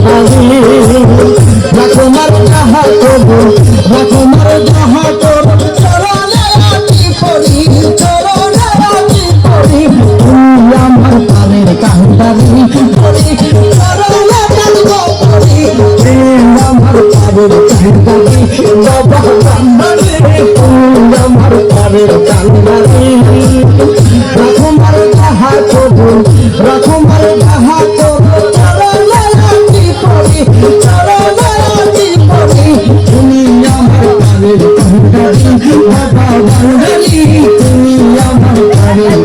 কান্দারি রাকুমার যাহা তবু রাকুমার যাহা তবু চরণে আছি পড়ি চরণে আছি পড়ি তুই আমার প্রাণের কান্দারি পড়ি চরণে কান্দ পড়ি আমার প্রাণের কান্দারি বাবা কান্দারি তুই আমার প্রাণের কান্দারি রাকুমার যাহা তবু রাকুমার যাহা তবু চরণে আছি পড়ি চরণে আছি পড়ি তুমি আমার প্রাণের কান্দারি বাবা কান্দারি তুমি আমার প্রাণের